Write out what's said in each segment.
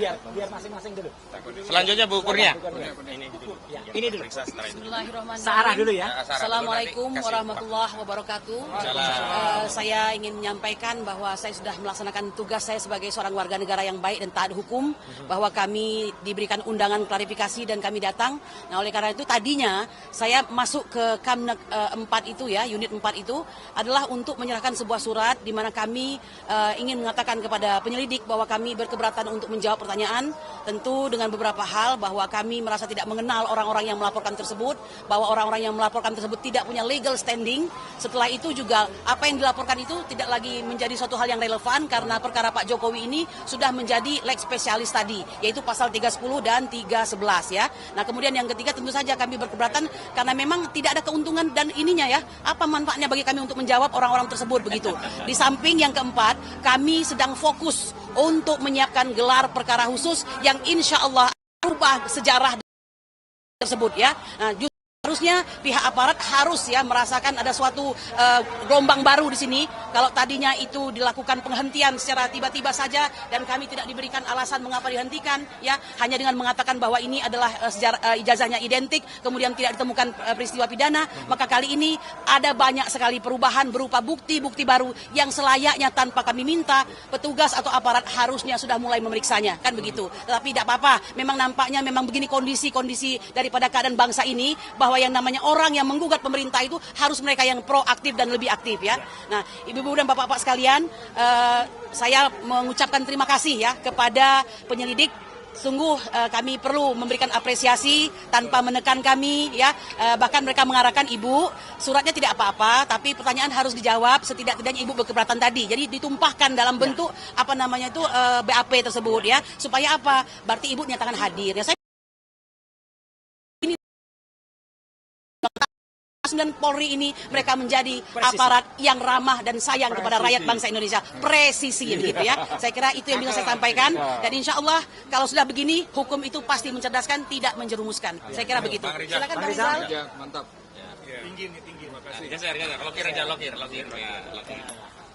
Biar masing-masing dulu. Selanjutnya Bu Kurnia. Ini dulu. Bismillahirrahmanirrahim. Searah dulu ya. Assalamualaikum warahmatullahi wabarakatuh. Saya ingin menyampaikan bahwa saya sudah melaksanakan tugas saya sebagai seorang warga negara yang baik dan taat hukum, bahwa kami diberikan undangan klarifikasi dan kami datang. Nah, oleh karena itu tadinya saya masuk ke Kamnek 4 itu ya, unit 4 itu adalah untuk menyerahkan sebuah surat di mana kami ingin mengatakan kepada penyelidik bahwa kami berkeberatan untuk menjawab pertanyaan, tentu dengan beberapa hal, bahwa kami merasa tidak mengenal orang-orang yang melaporkan tersebut, bahwa orang-orang yang melaporkan tersebut tidak punya legal standing. Setelah itu juga apa yang dilaporkan itu tidak lagi menjadi suatu hal yang relevan karena perkara Pak Jokowi ini sudah menjadi leg spesialis tadi, yaitu pasal 310 dan 311 ya. Nah, kemudian yang ketiga tentu saja kami berkeberatan karena memang tidak ada keuntungan dan ininya ya, apa manfaatnya bagi kami untuk menjawab orang-orang tersebut begitu. Di samping yang keempat, kami sedang fokus untuk menyiapkan gelar perkara khusus yang insya Allah berubah sejarah tersebut ya. Nah, harusnya pihak aparat harus ya merasakan ada suatu gelombang baru di sini. Kalau tadinya itu dilakukan penghentian secara tiba-tiba saja dan kami tidak diberikan alasan mengapa dihentikan ya, hanya dengan mengatakan bahwa ini adalah ijazahnya identik, kemudian tidak ditemukan peristiwa pidana, maka kali ini ada banyak sekali perubahan berupa bukti-bukti baru yang selayaknya tanpa kami minta petugas atau aparat harusnya sudah mulai memeriksanya, kan begitu. Tetapi tidak apa-apa, memang nampaknya memang begini kondisi daripada keadaan bangsa ini, bahwa yang namanya orang yang menggugat pemerintah itu harus mereka yang proaktif dan lebih aktif ya. Nah, ibu-ibu dan bapak-bapak sekalian, saya mengucapkan terima kasih ya kepada penyelidik. Sungguh kami perlu memberikan apresiasi tanpa menekan kami ya. Bahkan mereka mengarahkan ibu, suratnya tidak apa-apa, tapi pertanyaan harus dijawab setidak-tidaknya ibu berkeberatan tadi. Jadi ditumpahkan dalam bentuk apa namanya itu BAP tersebut ya. Supaya apa? Berarti ibu nyatakan hadir. Ya, saya dan Polri ini mereka menjadi aparat yang ramah dan sayang kepada rakyat bangsa Indonesia. Presisi gitu ya. Saya kira itu yang bisa saya sampaikan. Dan insya Allah kalau sudah begini, hukum itu pasti mencerdaskan, tidak menjerumuskan. Saya kira begitu. Silakan Bang Rizal. Mantap. Tinggi, makasih. Lokir.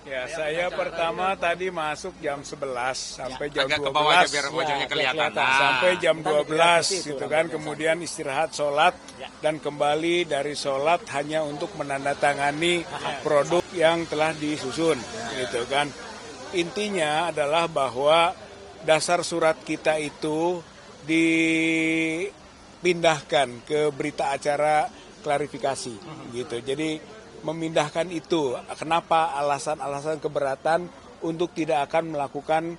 Ya, saya pertama tadi masuk jam 11 sampai jam Agak 12. ke bawah aja biar wajahnya kelihatan. Sampai jam 12 gitu kan, kemudian istirahat sholat dan kembali dari sholat hanya untuk menandatangani produk yang telah disusun gitu kan. Intinya adalah bahwa dasar surat kita itu dipindahkan ke berita acara klarifikasi gitu. Jadi memindahkan itu, kenapa alasan-alasan keberatan untuk tidak akan melakukan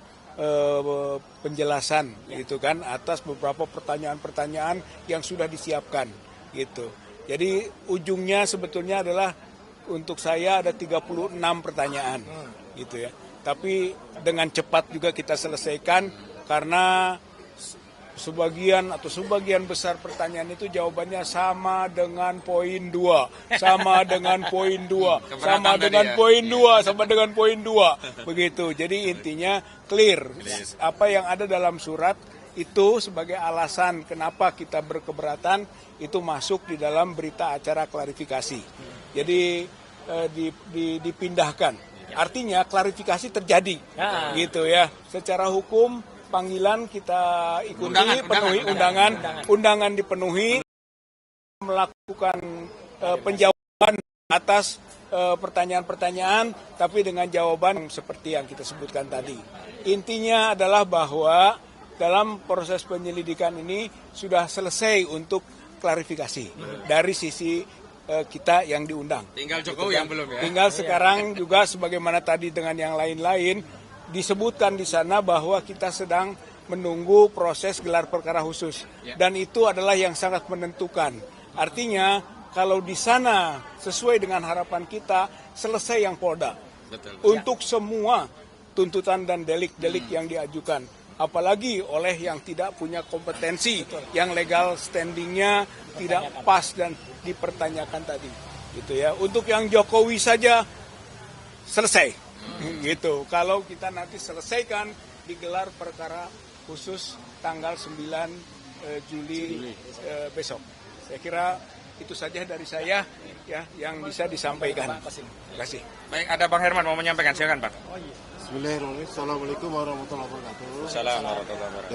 penjelasan gitu kan atas beberapa pertanyaan-pertanyaan yang sudah disiapkan gitu. Jadi ujungnya sebetulnya adalah untuk saya ada 36 pertanyaan gitu ya. Tapi dengan cepat juga kita selesaikan karena sebagian besar pertanyaan itu jawabannya sama dengan poin 2, sama dengan poin 2, sama dengan poin 2, sama dengan poin 2. Begitu. Jadi intinya clear. Apa yang ada dalam surat itu sebagai alasan kenapa kita berkeberatan itu masuk di dalam berita acara klarifikasi. Jadi dipindahkan. Artinya klarifikasi terjadi. Gitu ya. Secara hukum panggilan kita ikuti, undangan dipenuhi, melakukan penjawaban atas pertanyaan-pertanyaan, tapi dengan jawaban seperti yang kita sebutkan tadi. Intinya adalah bahwa dalam proses penyelidikan ini sudah selesai untuk klarifikasi dari sisi kita yang diundang. Tinggal Jokowi yang belum ya. Tinggal sekarang juga sebagaimana tadi dengan yang lain-lain, disebutkan di sana bahwa kita sedang menunggu proses gelar perkara khusus. Dan itu adalah yang sangat menentukan. Artinya kalau di sana sesuai dengan harapan kita selesai yang Polda. Betul. Untuk semua tuntutan dan delik-delik yang diajukan. Apalagi oleh yang tidak punya kompetensi, yang legal standingnya tidak pas dan dipertanyakan tadi. Gitu ya. Untuk yang Jokowi saja selesai. Gitu. Kalau kita nanti selesaikan digelar perkara khusus tanggal 9 Juli besok. Saya kira itu saja dari saya ya yang bisa disampaikan. Terima kasih. Baik, ada Bang Herman mau menyampaikan, silakan Pak. Bismillahirrahmanirrahim. Assalamualaikum warahmatullahi wabarakatuh. Assalamualaikum warahmatullahi wabarakatuh.